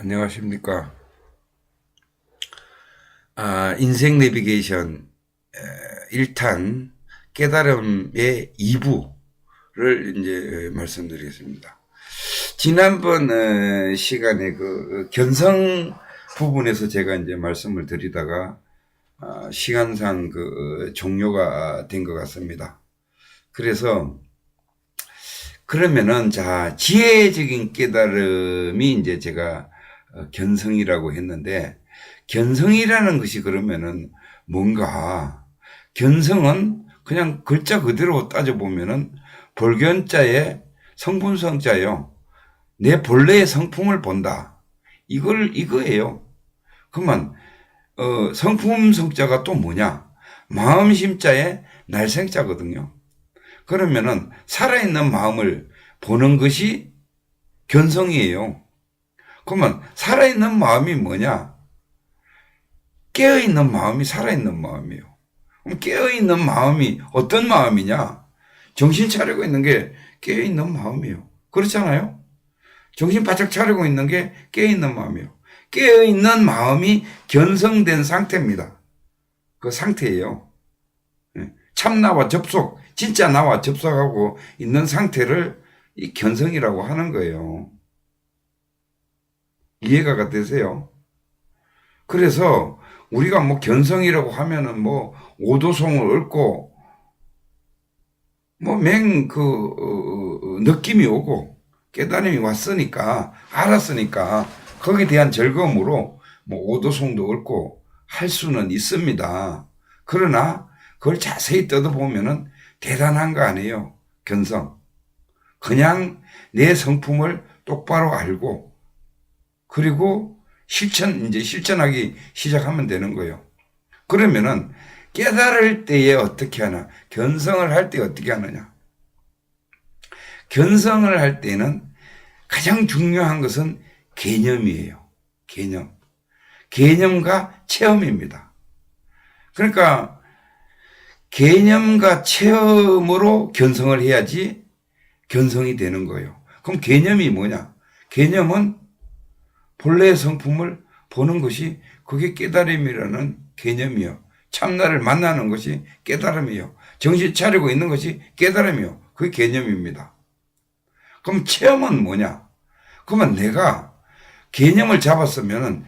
안녕하십니까. 인생 내비게이션 1탄 깨달음의 2부를 이제 말씀드리겠습니다. 지난번 시간에 그 견성 부분에서 제가 이제 말씀을 드리다가 시간상 그 종료가 된 것 같습니다. 그래서 그러면은 자 지혜적인 깨달음이 이제 제가 견성이라고 했는데, 견성이라는 것이 그러면은 뭔가, 견성은 그냥 글자 그대로 따져보면은 볼견자의 성품성자요. 내 본래의 성품을 본다. 이거예요. 그러면, 성품성자가 또 뭐냐? 마음심자의 날생자거든요. 그러면은 살아있는 마음을 보는 것이 견성이에요. 그러면 살아있는 마음이 뭐냐? 깨어있는 마음이 살아있는 마음이에요. 그럼 깨어있는 마음이 어떤 마음이냐? 정신 차리고 있는 게 깨어있는 마음이에요. 그렇잖아요? 정신 바짝 차리고 있는 게 깨어있는 마음이에요. 깨어있는 마음이 견성된 상태입니다. 그 상태예요. 참나와 접속, 진짜 나와 접속하고 있는 상태를 이 견성이라고 하는 거예요. 이해가 되세요? 그래서 우리가 뭐 견성이라고 하면은 뭐 오도송을 읊고 뭐 느낌이 오고 깨달음이 왔으니까, 알았으니까 거기에 대한 즐거움으로 뭐 오도송도 읊고 할 수는 있습니다. 그러나 그걸 자세히 뜯어보면은 대단한 거 아니에요. 견성. 그냥 내 성품을 똑바로 알고, 그리고 이제 실천하기 시작하면 되는 거예요. 그러면은 깨달을 때에 어떻게 하나, 견성을 할 때 어떻게 하느냐. 견성을 할 때는 가장 중요한 것은 개념이에요. 개념. 개념과 체험입니다. 그러니까 개념과 체험으로 견성을 해야지 견성이 되는 거예요. 그럼 개념이 뭐냐? 개념은 본래의 성품을 보는 것이, 그게 깨달음이라는 개념이요. 참나를 만나는 것이 깨달음이요. 정신 차리고 있는 것이 깨달음이요. 그게 개념입니다. 그럼 체험은 뭐냐? 그러면 내가 개념을 잡았으면은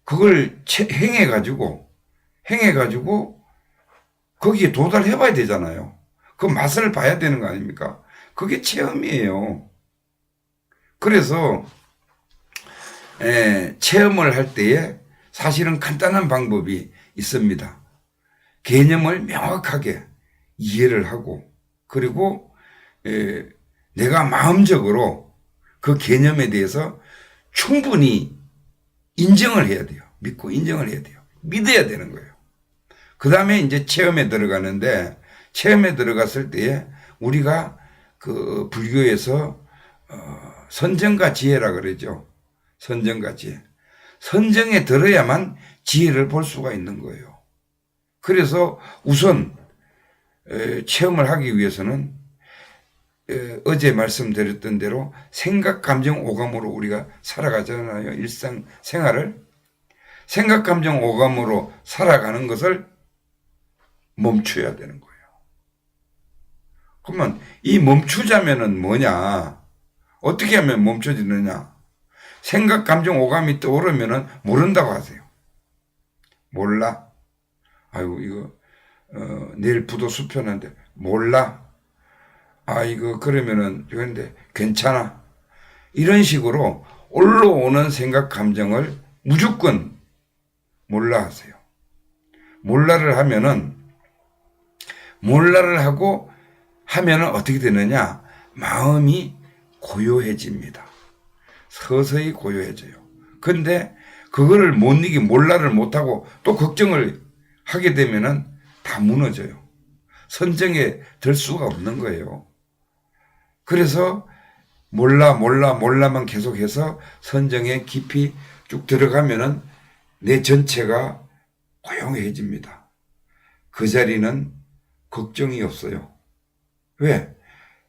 그걸 행해가지고 거기에 도달해봐야 되잖아요. 그 맛을 봐야 되는 거 아닙니까? 그게 체험이에요. 그래서 체험을 할 때에 사실은 간단한 방법이 있습니다. 개념을 명확하게 이해를 하고, 그리고 내가 마음적으로 그 개념에 대해서 충분히 인정을 해야 돼요. 믿고 인정을 해야 돼요. 믿어야 되는 거예요. 그 다음에 이제 체험에 들어가는데, 체험에 들어갔을 때에 우리가 그 불교에서 선정과 지혜라 그러죠. 선정과 지혜. 선정에 들어야만 지혜를 볼 수가 있는 거예요. 그래서 우선 체험을 하기 위해서는 어제 말씀드렸던 대로 생각, 감정, 오감으로 우리가 살아가잖아요. 일상생활을. 생각, 감정, 오감으로 살아가는 것을 멈춰야 되는 거예요. 그러면 이 멈추자면은 뭐냐? 어떻게 하면 멈춰지느냐? 생각, 감정, 오감이 떠오르면은 모른다고 하세요. 몰라. 아이고, 이거, 내일 부도 수편한데, 몰라. 이거, 그러면은, 그런데 괜찮아. 이런 식으로 올라오는 생각, 감정을 무조건 몰라 하세요. 몰라를 하면은 어떻게 되느냐? 마음이 고요해집니다. 서서히 고요해져요. 근데 그거를 못 몰라를 못하고 또 걱정을 하게 되면은 다 무너져요. 선정에 들 수가 없는 거예요. 그래서 몰라만 계속해서 선정에 깊이 쭉 들어가면은 내 전체가 고요해집니다. 그 자리는 걱정이 없어요. 왜?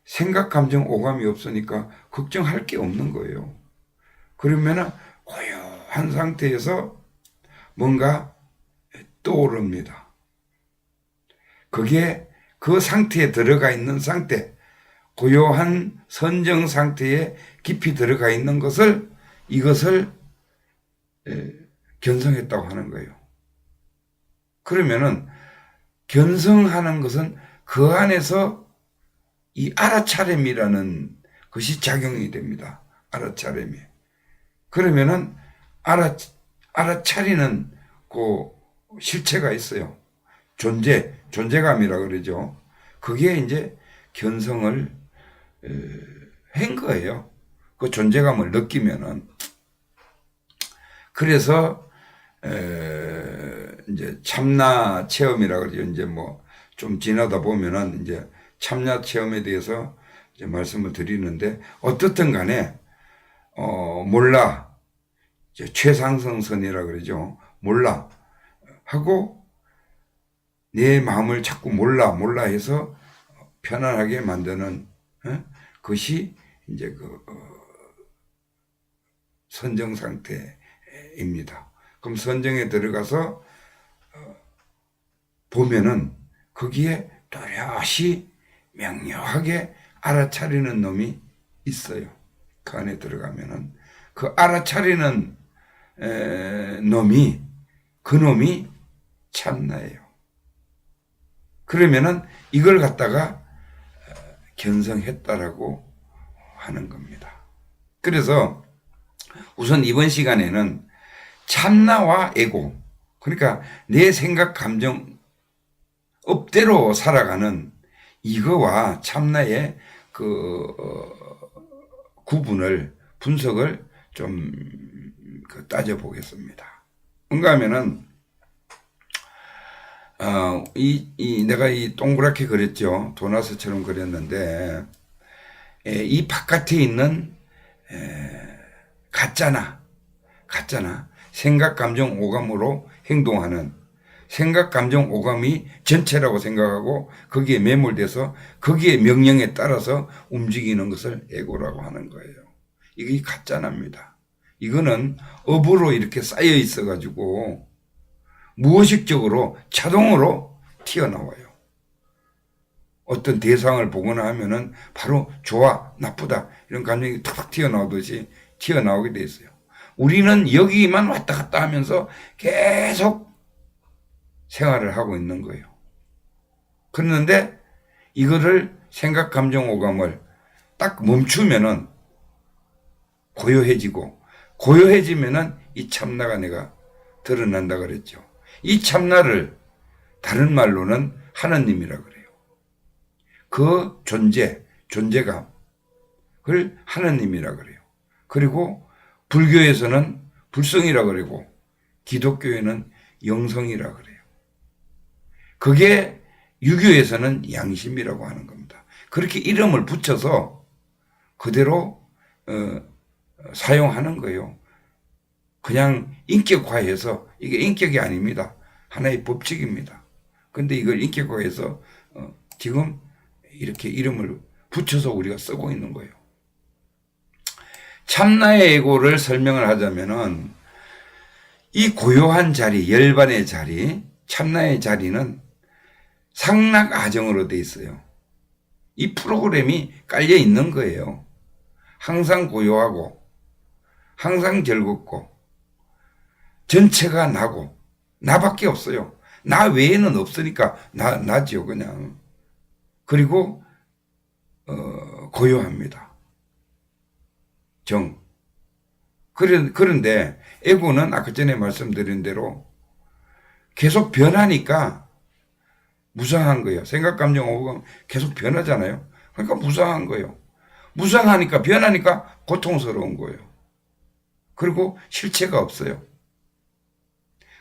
생각, 감정, 오감이 없으니까 걱정할 게 없는 거예요. 그러면은 고요한 상태에서 뭔가 떠오릅니다. 그게 그 상태에 들어가 있는 상태, 고요한 선정 상태에 깊이 들어가 있는 이것을 견성했다고 하는 거예요. 그러면은 견성하는 것은 그 안에서 이 알아차림이라는 것이 작용이 됩니다. 알아차림이. 그러면은 알아차리는 그 실체가 있어요. 존재감이라 그러죠. 그게 이제 견성을 한 거예요. 그 존재감을 느끼면은. 그래서 이제 참나 체험이라 그러죠. 이제 뭐 좀 지나다 보면은 이제 참나 체험에 대해서 이제 말씀을 드리는데, 어떻든 간에 몰라, 이제 최상승선이라 그러죠. 몰라 하고 내 마음을 자꾸 몰라 해서 편안하게 만드는 것이 이제 그 선정 상태입니다. 그럼 선정에 들어가서 보면은 거기에 또렷이 명료하게 알아차리는 놈이 있어요. 그 안에 들어가면은 그 알아차리는 그 놈이 참나예요. 그러면은 이걸 갖다가 견성했다라고 하는 겁니다. 그래서 우선 이번 시간에는 참나와 에고, 그러니까 내 생각 감정 업대로 살아가는 이거와 참나의 그 구분을, 분석을 좀 따져보겠습니다. 뭔가 하면은 내가 이 동그랗게 그렸죠. 도나스처럼 그렸는데, 이 바깥에 있는 가짜나 생각, 감정, 오감으로 행동하는, 생각, 감정, 오감이 전체라고 생각하고 거기에 매몰돼서 거기에 명령에 따라서 움직이는 것을 에고라고 하는 거예요. 이게 가짜납니다. 이거는 업으로 이렇게 쌓여 있어 가지고 무의식적으로 자동으로 튀어나와요. 어떤 대상을 보거나 하면은 바로 좋아, 나쁘다 이런 감정이 탁탁 튀어나오듯이 튀어나오게 돼 있어요. 우리는 여기만 왔다 갔다 하면서 계속 생활을 하고 있는 거예요. 그런데 이거를 생각, 감정, 오감을 딱 멈추면은 고요해지면은 이 참나가 내가 드러난다 그랬죠. 이 참나를 다른 말로는 하나님이라 그래요. 그 존재감을 하나님이라 그래요. 그리고 불교에서는 불성이라 그러고 기독교에는 영성이라 그래요. 그게 유교에서는 양심이라고 하는 겁니다. 그렇게 이름을 붙여서 그대로 사용하는 거예요. 그냥 인격화해서, 이게 인격이 아닙니다. 하나의 법칙입니다. 근데 이걸 인격화해서 지금 이렇게 이름을 붙여서 우리가 쓰고 있는 거예요. 참나의 에고를 설명을 하자면은 이 고요한 자리, 열반의 자리, 참나의 자리는 상락아정으로 돼 있어요. 이 프로그램이 깔려 있는 거예요. 항상 고요하고 항상 즐겁고 전체가 나고, 나밖에 없어요. 나 외에는 없으니까 나지요 그냥. 그리고 고요합니다. 그런데 에고는 아까 전에 말씀드린 대로 계속 변하니까 무상한 거예요. 생각, 감정, 오감 계속 변하잖아요. 그러니까 무상한 거예요. 무상하니까, 변하니까 고통스러운 거예요. 그리고 실체가 없어요.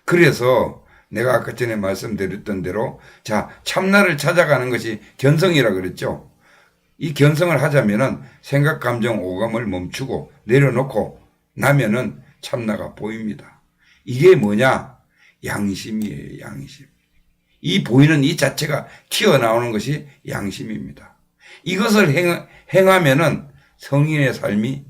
그래서 내가 아까 전에 말씀드렸던 대로, 자, 참나를 찾아가는 것이 견성이라 그랬죠. 이 견성을 하자면은 생각, 감정, 오감을 멈추고 내려놓고 나면은 참나가 보입니다. 이게 뭐냐? 양심이에요, 양심. 이 보이는 이 자체가 튀어나오는 것이 양심입니다. 이것을 행하면은 성인의 삶이